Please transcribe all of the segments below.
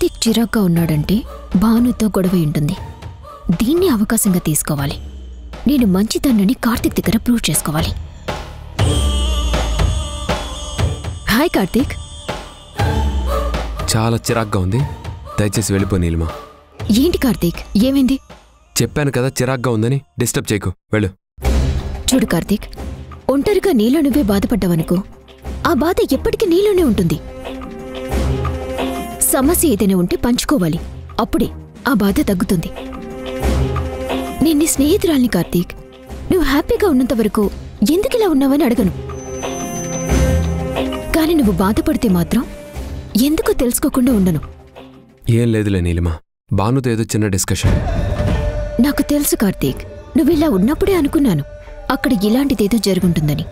కార్తీక్ చిరాగ్గా ఉన్నాడంటే భానుతో గొడవ ఉంటుంది. దీన్ని అవకాశంగా తీసుకోవాలి. నేను మంచిదాన్నని కార్తీక్ దగ్గర ప్రూవ్ చేసుకోవాలి. హాయ్ కార్తీక్. చాలా చిరాగ్గా ఉంది, దయచేసి వెళ్ళిపో నీలిమా. ఏంటి కార్తీక్, ఏమైంది? చెప్పాను కదా చిరాగ్గా ఉందని, డిస్టర్బ్ చేయకు, వెళ్ళు. చూడు కార్తీక్, ఒంటరిగా నీలో నువ్వే బాధపడ్డావనుకో, ఆ బాధ ఎప్పటికీ నీలోనే ఉంటుంది. సమస్య ఏదైనా ఉంటే పంచుకోవాలి, అప్పుడే ఆ బాధ తగ్గుతుంది. నేను నీ స్నేహితురాల్ని కార్తీక్. నువ్వు హ్యాపీగా ఉన్నంత వరకు ఎందుకిలా ఉన్నావని అడగను. కానీ నువ్వు బాధపడితే మాత్రం ఎందుకో తెలుసుకోకుండా ఉండను. ఏం లేదులే నీలిమా, భానుతో ఏదో చిన్న డిస్కషన్. నాకు తెలుసు కార్తీక్, నువ్విలా ఉన్నప్పుడే అనుకున్నాను అక్కడ ఇలాంటిదేదో జరుగుంటుందని.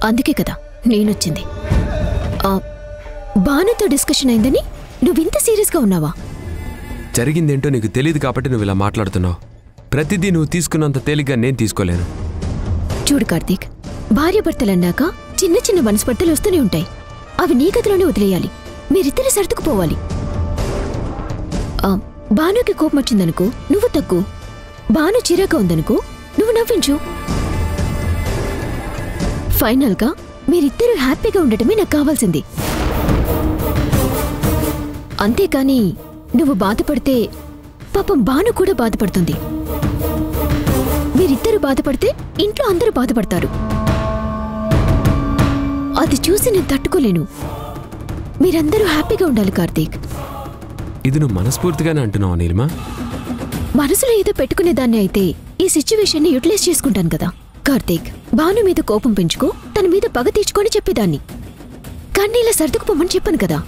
అందుకే కదా నేనొచ్చింది. భానుతో డిస్కషన్ అయిందని నువ్వింత సీరియస్గా ఉన్నావా? జరిగిందేంటో నీకు తెలియదు కాబట్టి నువ్వు ఇలా మాట్లాడుతున్నావు. ప్రతిదీ నువ్వు తీసుకున్నంత తేలిగ్గా నేను తీసుకోలేను. చూడు కార్తీక్, భార్యాభర్తలన్నాక చిన్న చిన్న మనస్పర్ధలు వస్తూనే ఉంటాయి. అవి నీ గదిలోనే వదిలేయాలి. మీరిద్దరే సర్దుకుపోవాలి. భానుకి కోపం వచ్చిందనుకో నువ్వు తగ్గు, భాను చిరాగా ఉందనుకో నువ్వు నవ్వించు. ఫైనల్గా మీరిద్దరూ హ్యాపీగా ఉండటమే నాకు కావాల్సింది. అంతేకాని నువ్వు బాధపడితే పాపం భాను కూడా బాధపడుతుంది. మీరిద్దరూ బాధపడితే ఇంట్లో అందరూ బాధపడతారు. అది చూసి నేను తట్టుకోలేను. మీరందరూ హ్యాపీగా ఉండాలి కార్తీక్. ఇది నువ్వు మనస్ఫూర్తిగానే అంటున్నావా నీలిమా? మనసులో ఏదో పెట్టుకునేదాన్ని అయితే ఈ సిచ్యువేషన్ని యూటిలైజ్ చేసుకుంటాను కదా కార్తీక్. భాను మీద కోపం పెంచుకో, తన మీద పగ తీర్చుకొని చెప్పేదాన్ని. కానీ ఇలా సర్దుకుపోమని చెప్పాను కదా.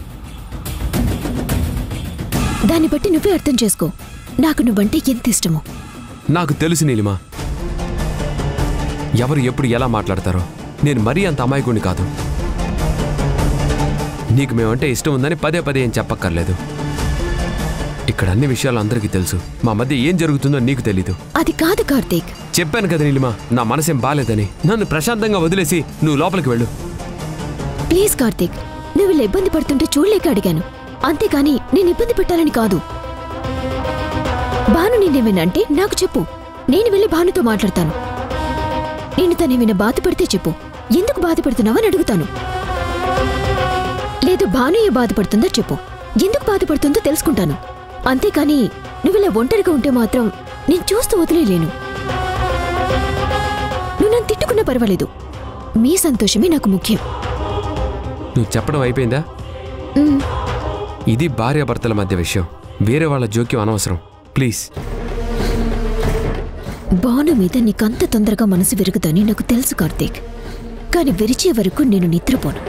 దాన్ని బట్టి నువ్వే అర్థం చేసుకో నాకు నువ్వంటే ఎంత ఇష్టమో. నాకు తెలుసు నీలిమా, ఎవరు ఎప్పుడు ఎలా మాట్లాడతారో. నేను మరీ అంత అమాయకుడిని కాదు. నీకు మేమంటే ఇష్టం ఉందని పదే పదే ఏం చెప్పక్కర్లేదు. ఇక్కడ అన్ని విషయాలు అందరికీ తెలుసు. మా మధ్య ఏం జరుగుతుందో నీకు తెలీదు. అది కాదు కార్తీక్. చెప్పాను కదా నీలిమా, నా మనసేం బాలేదని. నన్ను ప్రశాంతంగా వదిలేసి నువ్వు లోపలికి వెళ్ళు. ప్లీజ్ కార్తీక్, నువ్వు ఇలా ఇబ్బంది పడుతుంటే చూడలేక అడిగాను, అంతేకాని నేను ఇబ్బంది పెట్టాలని కాదు. భాను నేనేమైనా అంటే నాకు చెప్పు, నేను వెళ్ళి భానుతో మాట్లాడతాను. నేను తనేమైనా బాధపడితే చెప్పు, ఎందుకు బాధపడుతున్నావని అడుగుతాను. లేదు భాను ఏ బాధపడుతుందో చెప్పు, ఎందుకు బాధపడుతుందో తెలుసుకుంటాను. అంతేకాని నువ్విలా ఒంటరిగా ఉంటే మాత్రం నేను చూస్తూ వదిలేలేను. నువ్వు నన్ను తిట్టుకున్నా పర్వాలేదు, మీ సంతోషమే నాకు ముఖ్యం. నువ్వు చెప్పడం అయిపోయిందా? ఇది భార్యాభర్తల మధ్య విషయం, వేరే వాళ్ళ జోక్యం అనవసరం. ప్లీజ్. భాను మీద నీకంత తొందరగా మనసు విరుగుదని నాకు తెలుసు కార్తీక్. కాని విరిచే వరకు నేను నిద్రపోను.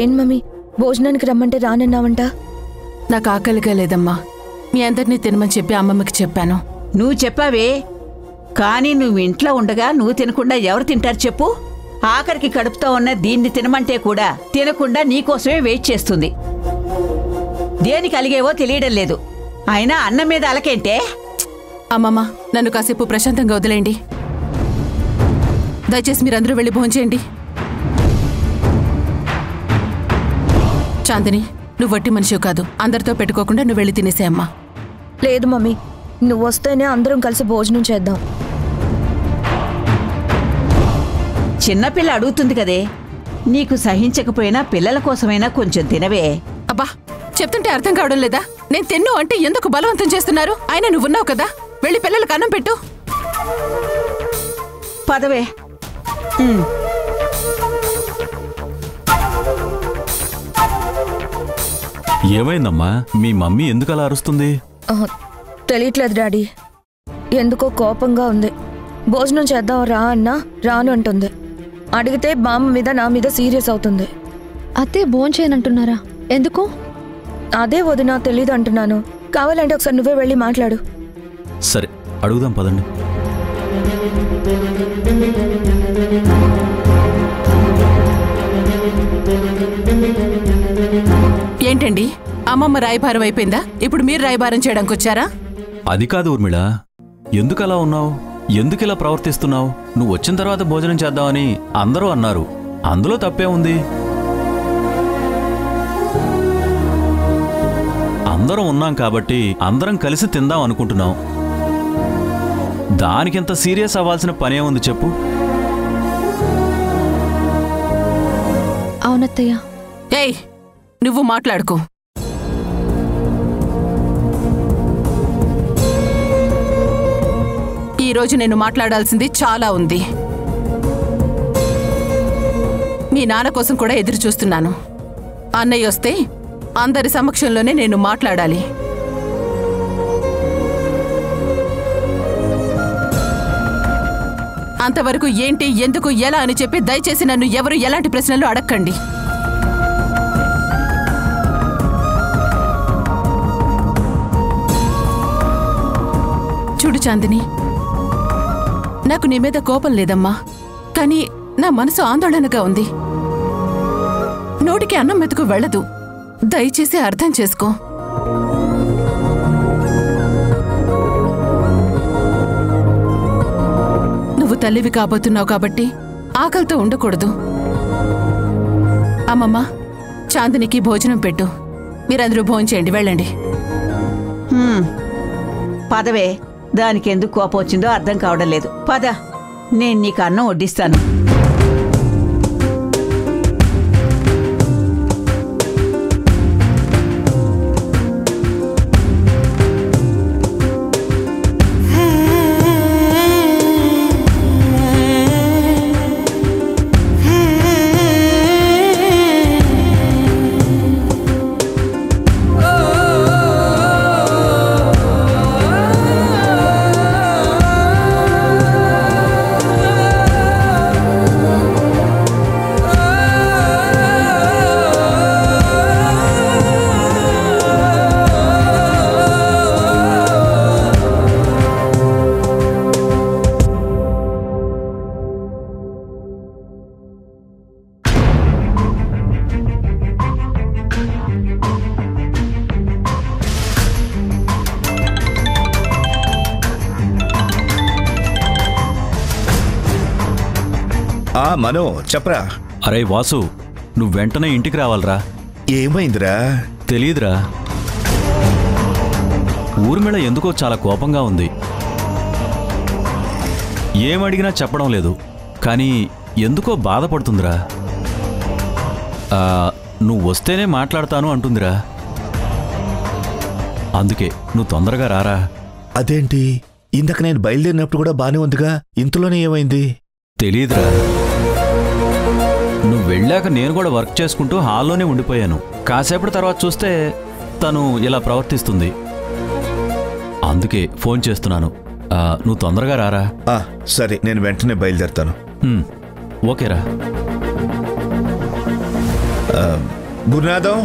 ఏం మమ్మీ, భోజనానికి రమ్మంటే రానన్నావంట? నాకు ఆకలిగా లేదమ్మా, మీ అందరినీ తినమని చెప్పి అమ్మమ్మకి చెప్పాను. నువ్వు చెప్పావే, కానీ నువ్వు ఇంట్లో ఉండగా నువ్వు తినకుండా ఎవరు తింటారు చెప్పు? ఆఖరికి కడుపుతో ఉన్న దీన్ని తినమంటే కూడా తినకుండా నీకోసమే వెయిట్ చేస్తుంది. దేనికి అలిగేవో తెలియడం లేదు. అయినా అన్నం మీద అలకేంటే? అమ్మమ్మ, నన్ను కాసేపు ప్రశాంతంగా వదిలేయండి. దయచేసి మీరందరూ వెళ్ళి భోంచేయండి. చాందిని, నువ్వు వట్టి మనిషివి కాదు. అందరితో పెట్టుకోకుండా నువ్వు వెళ్ళి తినేసేయమ్మా. లేదు మమ్మీ, నువ్వు వస్తేనే అందరం కలిసి భోజనం చేద్దాం. చిన్నపిల్ల అడుగుతుంది కదే, నీకు సహించకపోయినా పిల్లల కోసమైనా కొంచెం తినవే. అబ్బా, చెప్తుంటే అర్థం కావడం లేదా? నేను తిన్ను అంటే ఎందుకు బలవంతం చేస్తున్నారు? ఆయన నువ్వున్నావు కదా, వెళ్ళి పిల్లలకు అన్నం పెట్టు. పదవే. ఏమైందమ్మా, మీ మమ్మీ ఎందుకు అలా అరుస్తుంది? తెలియట్లేదు డాడీ, ఎందుకో కోపంగా ఉంది. భోజనం చేద్దాం రా అన్నా రాను అంటుంది. అడిగితే బామ్మ మీద నా మీద సీరియస్ అవుతుంది. అత్తే భోంచేయనంటున్నారా? ఎందుకు? అదే వదినా తెలీదు అంటున్నాను. కావాలంటే ఒకసారి నువ్వే వెళ్ళి మాట్లాడు. సరే, అడుగుదాం పదండి. ఏంటండి, అమ్మమ్మ రాయబారం అయిపోయిందా? ఇప్పుడు మీరు రాయబారం చేయడానికి వచ్చారా? అది కాదు ఊర్మిళ, ఎందుకలా ఉన్నావు? ఎందుకిలా ప్రవర్తిస్తున్నావు? నువ్వు వచ్చిన తర్వాత భోజనం చేద్దామని అందరూ అన్నారు. అందులో తప్పే ఉంది? అందరం ఉన్నాం కాబట్టి అందరం కలిసి తిందాం అనుకుంటున్నాం. దానికింత సీరియస్ అవ్వాల్సిన పనే ఉంది చెప్పు? అవునత్తయ్య. ఏయ్, నువ్వు మాట్లాడుకో. ఈరోజు నేను మాట్లాడాల్సింది చాలా ఉంది. మీ నాన్న కోసం కూడా ఎదురు చూస్తున్నాను. అన్నయ్య వస్తే అందరి సమక్షంలోనే నేను మాట్లాడాలి. అంతవరకు ఏంటి, ఎందుకు, ఎలా అని చెప్పి దయచేసి నన్ను ఎవరు ఎలాంటి ప్రశ్నలు అడక్కండి. చూడు చాందిని, నాకు నీ మీద కోపం లేదమ్మా, కానీ నా మనసు ఆందోళనగా ఉంది. నోటికి అన్నం మెతుకు వెళ్ళదు. దయచేసి అర్థం చేసుకో. నువ్వు తల్లివి కాబోతున్నావు కాబట్టి ఆకలితో ఉండకూడదు. అమ్మమ్మ, చాందినికి భోజనం పెట్టు. మీరందరూ భోంచేయండి, వెళ్ళండి. పదవే, దానికి ఎందుకు కోపం వచ్చిందో అర్థం కావడం లేదు. పద, నేను నీకు అన్నం వడ్డిస్తాను. మనో చెప్పరా. అరే వాసు, నువ్వు వెంటనే ఇంటికి రావాలరా. ఏమైందిరా? తెలీదురా. ఊర్మిళ ఎందుకో చాలా కోపంగా ఉంది. ఏమడిగినా చెప్పడం లేదు, కానీ ఎందుకో బాధపడుతుందిరా. నువ్వు వస్తేనే మాట్లాడతాను అంటుందిరా. అందుకే నువ్వు తొందరగా రారా. అదేంటి, ఇందాక నేను బయలుదేరినప్పుడు కూడా బానే ఉందిగా, ఇంతలోనే ఏమైంది? తెలీదురా. నువ్వు వెళ్ళాక నేను కూడా వర్క్ చేసుకుంటూ హాల్లోనే ఉండిపోయాను. కాసేపటి తర్వాత చూస్తే తను ఇలా ప్రవర్తిస్తుంది. అందుకే ఫోన్ చేస్తున్నాను. నువ్వు తొందరగా రారా. సరే, నేను వెంటనే బయలుదేరుతాను. ఓకేరా. గురునాథం,